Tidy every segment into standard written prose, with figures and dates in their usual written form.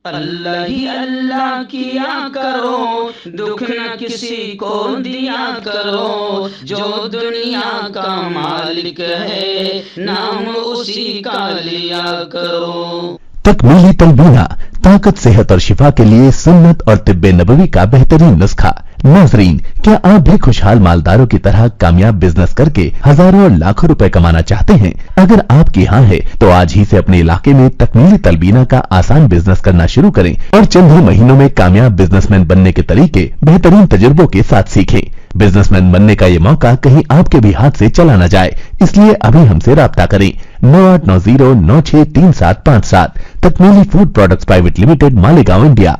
اللہ ہی اللہ کیا کرو، دکھ نہ کسی کو دیا کرو، جو دنیا کا مالک ہے نام اسی کا لیا کرو۔ تکمیلی تلبینہ طاقت، صحت اور شفا کے لیے سنت اور طب نبوی کا بہترین نسخہ۔ ناظرین، کیا آپ بھی خوشحال مالداروں کی طرح کامیاب بزنس کر کے ہزاروں اور لاکھوں روپے کمانا چاہتے ہیں؟ اگر آپ کی ہاں ہے تو آج ہی سے اپنے علاقے میں تکمیلی تلبینہ کا آسان بزنس کرنا شروع کریں اور چند ہی مہینوں میں کامیاب بزنس مین بننے کے طریقے بہترین تجربوں کے ساتھ سیکھیں۔ بزنس مین بننے کا یہ موقع کہیں آپ کے بھی ہاتھ سے چلا نہ جائے، اس لیے ابھی ہم سے رابطہ کریں۔ 9890963757 تکمیلی food products private limited, Malegaon, India.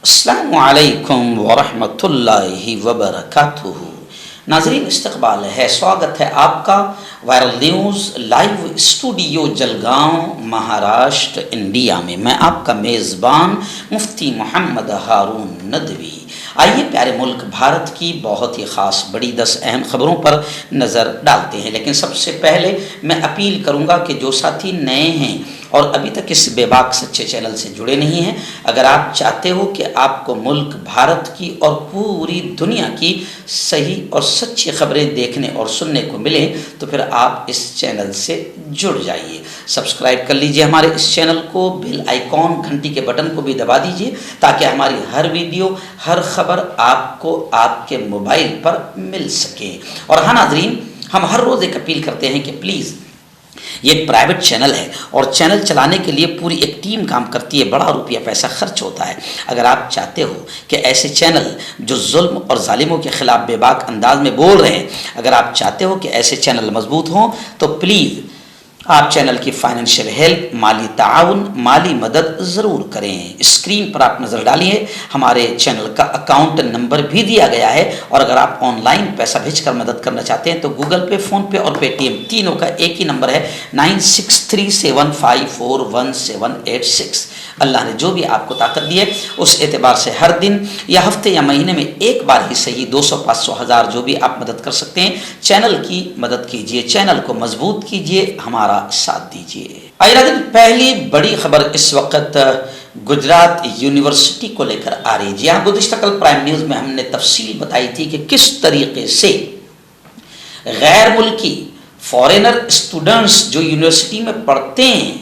السلام علیکم ورحمۃ اللہ وبرکاتہ۔ ناظرین، استقبال ہے، سواگت ہے آپ کا viral news live studio Jalgaon, Maharashtra, India میں۔ میں آپ کا میزبان مفتی محمد ہارون ندوی۔ آئیے پیارے ملک بھارت کی بہت ہی خاص بڑی 10 اہم خبروں پر نظر ڈالتے ہیں، لیکن سب سے پہلے میں اپیل کروں گا کہ جو ساتھی نئے ہیں اور ابھی تک اس بے باک سچے چینل سے جڑے نہیں ہیں، اگر آپ چاہتے ہو کہ آپ کو ملک بھارت کی اور پوری دنیا کی صحیح اور سچی خبریں دیکھنے اور سننے کو ملیں تو پھر آپ اس چینل سے جڑ جائیے۔ سبسکرائب کر لیجئے ہمارے اس چینل کو، بیل آئیکن گھنٹی کے بٹن کو بھی دبا دیجئے تاکہ ہماری ہر ویڈیو، ہر خبر آپ کو آپ کے موبائل پر مل سکے۔ اور ہاں ناظرین، ہم ہر روز ایک اپیل کرتے ہیں کہ پلیز، یہ ایک پرائیویٹ چینل ہے اور چینل چلانے کے لیے پوری ایک ٹیم کام کرتی ہے، بڑا روپیہ پیسہ خرچ ہوتا ہے۔ اگر آپ چاہتے ہو کہ ایسے چینل جو ظلم اور ظالموں کے خلاف بے باک انداز میں بول رہے ہیں، اگر آپ چاہتے ہو کہ ایسے چینل مضبوط ہوں تو پلیز آپ چینل کی فائنینشیل ہیلپ، مالی تعاون، مالی مدد ضرور کریں۔ اسکرین پر آپ نظر ڈالیے، ہمارے چینل کا اکاؤنٹ نمبر بھی دیا گیا ہے، اور اگر آپ آن لائن پیسہ بھیج کر مدد کرنا چاہتے ہیں تو گوگل پے، فون پے اور پے ٹی ایم تینوں کا ایک ہی نمبر ہے، 9637541786۔ اللہ نے جو بھی آپ کو طاقت دی ہے اس اعتبار سے ہر دن یا ہفتے یا مہینے میں ایک بار ہی صحیح 200، 500، 1000 جو بھی آپ مدد کر سکتے ہیں، چینل کی مدد کیجئے، چینل کو مضبوط کیجئے، ہمارا ساتھ دیجئے۔ پہلی بڑی خبر اس وقت گجرات یونیورسٹی کو لے کر آ رہی ہے۔ جہاں گزشتہ کل پرائم نیوز میں ہم نے تفصیل بتائی تھی کہ کس طریقے سے غیر ملکی فارینر اسٹوڈنٹس جو یونیورسٹی میں پڑھتے ہیں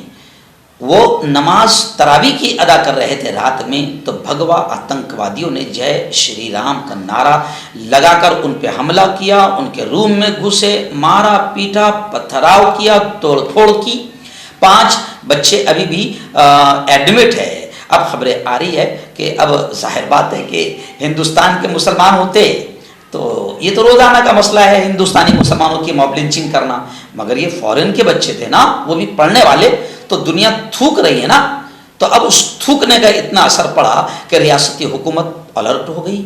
وہ نماز تراویح کی ادا کر رہے تھے رات میں، تو بھگوا آتنکوادیوں نے جے شری رام کا نعرہ لگا کر ان پہ حملہ کیا، ان کے روم میں گھسے، مارا پیٹا، پتھراؤ کیا، توڑ پھوڑ کی۔ 5 بچے ابھی بھی ایڈمٹ ہے۔ اب خبریں آ رہی ہے کہ اب ظاہر بات ہے کہ ہندوستان کے مسلمان ہوتے تو یہ تو روزانہ کا مسئلہ ہے ہندوستانی مسلمانوں کی موب لنچنگ کرنا، مگر یہ فورن کے بچے تھے نا، وہ بھی پڑھنے والے، تو دنیا تھوک رہی ہے نا، تو اب اس تھوکنے کا اتنا اثر پڑا کہ ریاستی حکومت الرٹ ہو گئی،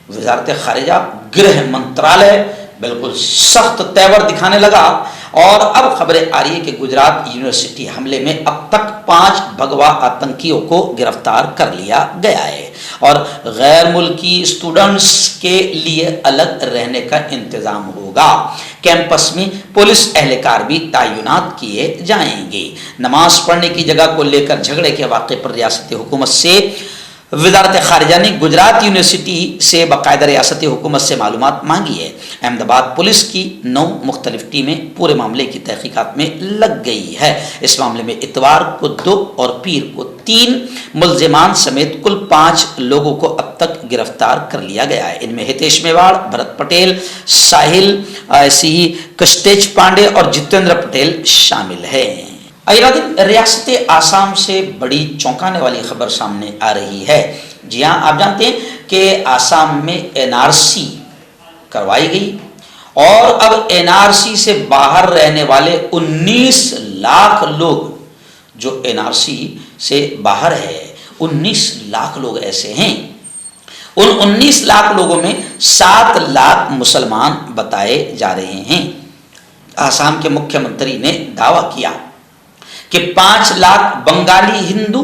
وزارت خارجہ، گرہ منترالے بالکل سخت تیور دکھانے لگا، اور اب خبریں آ رہی ہے کہ گجرات یونیورسٹی حملے میں اب تک 5 بھگوا آتنکیوں کو گرفتار کر لیا گیا ہے، اور غیر ملکی اسٹوڈنٹس کے لیے الگ رہنے کا انتظام ہوگا۔ کیمپس میں پولیس اہلکار بھی تعینات کیے جائیں گے۔ نماز پڑھنے کی جگہ کو لے کر جھگڑے کے واقعے پر ریاستی حکومت سے وزارت خارجہ نے گجرات یونیورسٹی سے باقاعدہ ریاستی حکومت سے معلومات مانگی ہے۔ احمد آباد پولیس کی 9 مختلف ٹیمیں پورے معاملے کی تحقیقات میں لگ گئی ہے۔ اس معاملے میں اتوار کو 2 اور پیر کو 3 ملزمان سمیت کل 5 لوگوں کو اب تک گرفتار کر لیا گیا ہے۔ ان میں ہتیش میواڑ، بھرت پٹیل، ساحل، ایسی ہی کشتیج پانڈے اور جتیندر پٹیل شامل ہیں۔ ریاست آسام سے بڑی چونکانے والی خبر سامنے آ رہی ہے۔ جی ہاں، آپ جانتے ہیں کہ آسام میں NRC کروائی گئی، اور اب NRC سے باہر رہنے والے 19 لاکھ لوگ جو NRC سے باہر ہے، 19 لاکھ لوگ ایسے ہیں، ان 19 لاکھ لوگوں میں 7 لاکھ مسلمان بتائے جا رہے ہیں۔ آسام کے مکھیہ منتری نے دعویٰ کیا کہ 5 لاکھ بنگالی ہندو،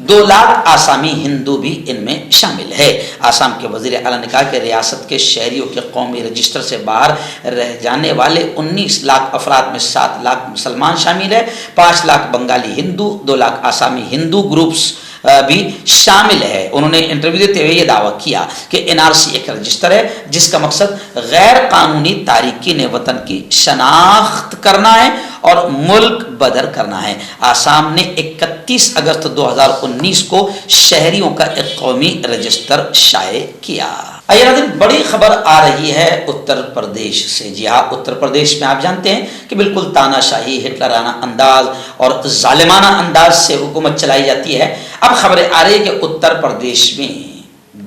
2 لاکھ آسامی ہندو بھی ان میں شامل ہے۔ آسام کے وزیر اعلیٰ نے کہا کہ ریاست کے شہریوں کے قومی رجسٹر سے باہر رہ جانے والے 19 لاکھ افراد میں 7 لاکھ مسلمان شامل ہے، 5 لاکھ بنگالی ہندو، 2 لاکھ آسامی ہندو گروپس بھی شامل ہے۔ انہوں نے انٹرویو دیتے ہوئے یہ دعویٰ کیا کہ NRC ایک رجسٹر ہے جس کا مقصد غیر قانونی تارکین وطن کی شناخت کرنا ہے اور ملک بدر کرنا ہے۔ آسام نے 31 اگست 2019 کو شہریوں کا ایک قومی رجسٹر شائع کیا۔ آئیے ناظرین، بڑی خبر آ رہی ہے اتر پردیش سے۔ جی ہاں، اتر پردیش میں آپ جانتے ہیں کہ بالکل تانا شاہی، ہٹلرانہ انداز اور ظالمانہ انداز سے حکومت چلائی جاتی ہے۔ اب خبریں آ رہی ہے کہ اتر پردیش میں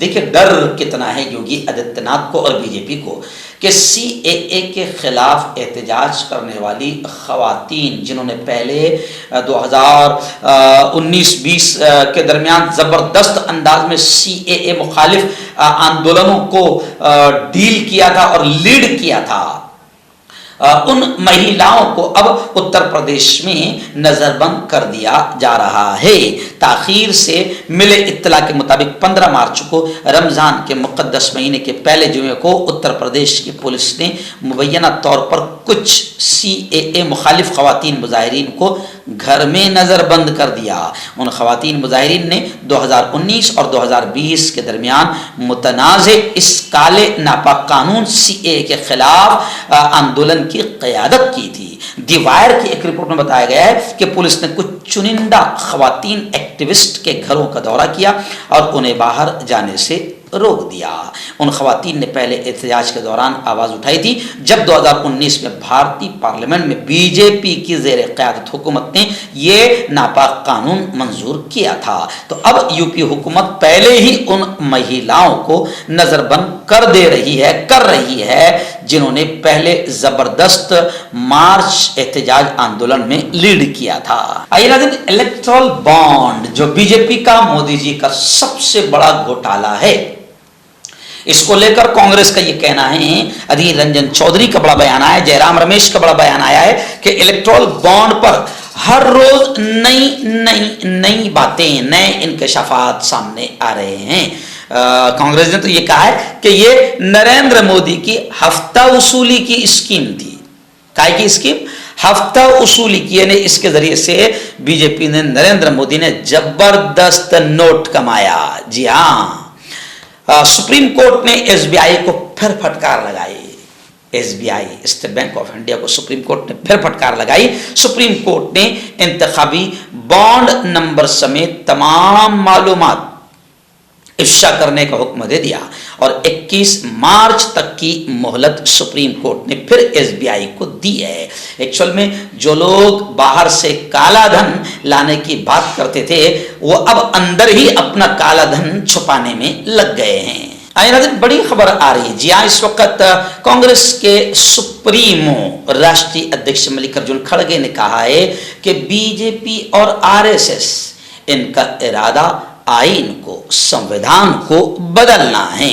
دیکھیں ڈر کتنا ہے یوگی آدتیہ ناتھ کو اور BJP کو کہ CAA کے خلاف احتجاج کرنے والی خواتین جنہوں نے پہلے 2019-20 کے درمیان زبردست انداز میں CAA مخالف آندولنوں کو ڈیل کیا تھا اور لیڈ کیا تھا، ان مہیلاؤں کو اب اتر پردیش میں نظر بند کر دیا جا رہا ہے۔ تاخیر سے ملے اطلاع کے مطابق 15 مارچ کو رمضان کے مقدس مہینے کے پہلے جمعے کو اتر پردیش کی پولیس نے مبینہ طور پر کچھ CAA مخالف خواتین مظاہرین کو گھر میں نظر بند کر دیا۔ ان خواتین مظاہرین نے 2019 اور 2020 کے درمیان متنازع اس کالے ناپاک قانون CAA کے خلاف آندولن کی قیادت کی تھی۔ دی وائر کی ایک رپورٹ میں بتایا گیا ہے کہ پولیس نے کچھ چنندہ خواتین ایکٹیوسٹ کے گھروں کا دورہ کیا اور انہیں باہر جانے سے روک دیا۔ ان خواتین نے پہلے احتجاج کے دوران آواز اٹھائی تھی جب 2019 میں بھارتی پارلیمنٹ میں BJP کی زیر قیادت حکومت نے یہ ناپاک قانون منظور کیا تھا۔ تو اب UP حکومت پہلے ہی ان مہیلاؤں کو نظر بند کر رہی ہے جنہوں نے پہلے زبردست مارچ احتجاج آندولن میں لیڈ کیا تھا۔ آئیے ناظرین، الیکٹرل بانڈ جو BJP کا مودی جی کا سب سے بڑا گھوٹالا ہے، اس کو لے کر کانگریس کا یہ کہنا ہے، ادھیر رنجن چودھری کا بڑا بیان آیا ہے، جے رام رمیش کا بڑا بیان آیا ہے کہ الیکٹرل بانڈ پر ہر روز نئی باتیں، نئے انکشافات سامنے آ رہے ہیں۔ کانگریس نے تو یہ کہا ہے کہ یہ نریندر مودی کی ہفتہ وصولی کی اسکیم تھی۔ کائے کی اسکیم؟ ہفتہ وصولی کی، یعنی اس کے ذریعے سے BJP نے، نریندر مودی نے زبردست نوٹ کمایا۔ جی ہاں، سپریم کورٹ نے SBI کو پھر پھٹکار لگائی۔ SBI، state bank of India کو سپریم کورٹ نے پھر پھٹکار لگائی۔ سپریم کورٹ نے انتخابی بانڈ نمبر سمیت تمام معلومات افشا کرنے کا حکم دے دیا اور 21 مارچ تک کی مہلت سپریم کورٹ نے پھر SBI کو دی ہے۔ ایکچوئل میں جو لوگ باہر سے کالا دھن لانے کی بات کرتے تھے وہ اب اندر ہی اپنا کالا دھن چھپانے میں لگ گئے ہیں۔ آئے ناظرین، بڑی خبر آ رہی ہے۔ جی ہاں، اس وقت کانگریس کے سپریمو راشٹری ادھیکش ملکارجن کھڑگے نے کہا ہے کہ BJP اور RSS ان کا ارادہ آئین کو، سنویدھان کو بدلنا ہے۔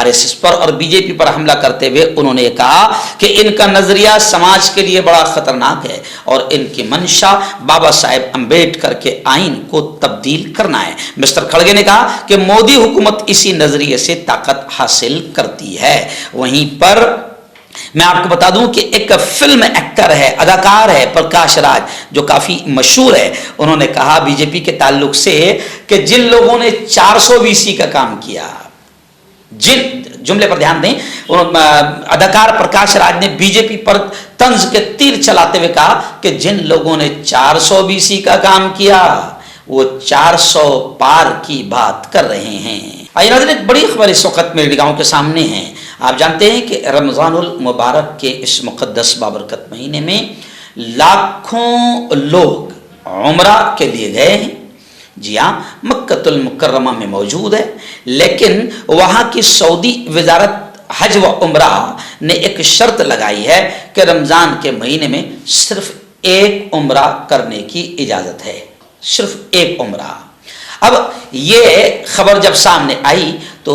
RSS پر اور BJP پر حملہ کرتے ہوئے انہوں نے کہا کہ ان کا نظریہ سماج کے لیے بڑا خطرناک ہے اور ان کی منشا بابا صاحب امبیڈکر کے آئین کو تبدیل کرنا ہے۔ مسٹر کھڑگے نے کہا کہ مودی حکومت اسی نظریے سے طاقت حاصل کرتی ہے۔ وہیں پر میں آپ کو بتا دوں کہ ایک فلم ایکٹر ہے، اداکار ہے، پرکاش راج، جو کافی مشہور ہے، انہوں نے کہا BJP کے تعلق سے کہ جن لوگوں نے 420 کا کام کیا، جن جملے پر دھیان دیں، اداکار پرکاش راج نے BJP پر طنز کے تیر چلاتے ہوئے کہا کہ جن لوگوں نے 420 کا کام کیا وہ 400 پار کی بات کر رہے ہیں۔ آئیے ناظرین، ایک بڑی خبر اس وقت میری نگاہوں کے سامنے ہے۔ آپ جانتے ہیں کہ رمضان المبارک کے اس مقدس بابرکت مہینے میں لاکھوں لوگ عمرہ کے لیے گئے ہیں۔ جی ہاں، مکہ المکرمہ میں موجود ہے، لیکن وہاں کی سعودی وزارت حج و عمرہ نے ایک شرط لگائی ہے کہ رمضان کے مہینے میں صرف ایک عمرہ کرنے کی اجازت ہے، صرف ایک عمرہ۔ اب یہ خبر جب سامنے آئی تو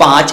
5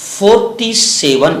47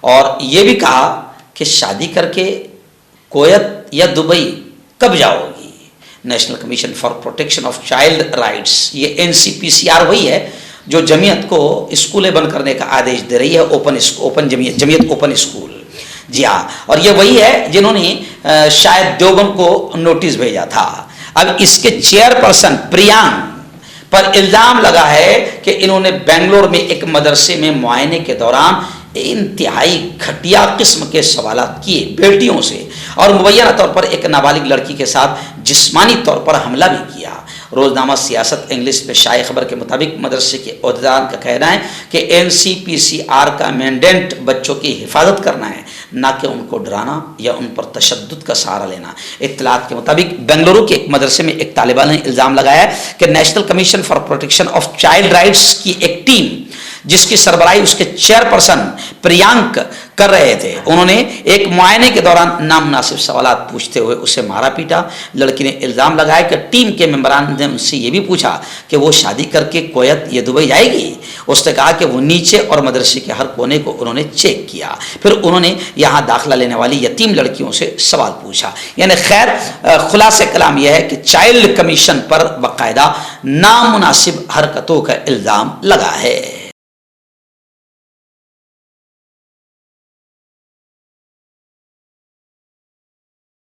اور یہ بھی کہا کہ شادی کر کے کویت یا دبئی کب جاؤ گی. National commission for protection of child rights, یہ NCPCR وہی ہے جو جمعیت کو اسکولیں بند کرنے کا آدیش دے رہی ہے، جمعیت اوپن اسکول. جی ہاں، اور یہ وہی ہے جنہوں نے شاید دیوبند کو نوٹس بھیجا تھا. اب اس کے چیئرپرسن پریانک پر الزام لگا ہے کہ انہوں نے بنگلور میں ایک مدرسے میں معائنے کے دوران انتہائی گھٹیا قسم کے سوالات کیے بیٹیوں سے، اور مبینہ طور پر ایک نابالغ لڑکی کے ساتھ جسمانی طور پر حملہ بھی کیا. روزنامہ سیاست انگلش میں شائع خبر کے مطابق مدرسے کے عہدیدار کا کہنا ہے کہ NCPCR کا مینڈیٹ بچوں کی حفاظت کرنا ہے، نہ کہ ان کو ڈرانا یا ان پر تشدد کا سہارا لینا. اطلاعات کے مطابق بنگلورو کے ایک مدرسے میں ایک طالبہ نے الزام لگایا کہ national commission for protection of child rights کی ایک ٹیم جس کی سربراہی اس کے چیئرپرسن پریانک کر رہے تھے، انہوں نے ایک معائنے کے دوران نامناسب سوالات پوچھتے ہوئے اسے مارا پیٹا. لڑکی نے الزام لگایا کہ ٹیم کے ممبران نے ان سے یہ بھی پوچھا کہ وہ شادی کر کے کویت یا دبئی جائے گی. اس نے کہا کہ وہ نیچے اور مدرسے کے ہر کونے کو انہوں نے چیک کیا، پھر انہوں نے یہاں داخلہ لینے والی یتیم لڑکیوں سے سوال پوچھا. یعنی خیر خلاصہ کلام یہ ہے کہ چائلڈ کمیشن پر باقاعدہ نامناسب حرکتوں کا الزام لگا ہے.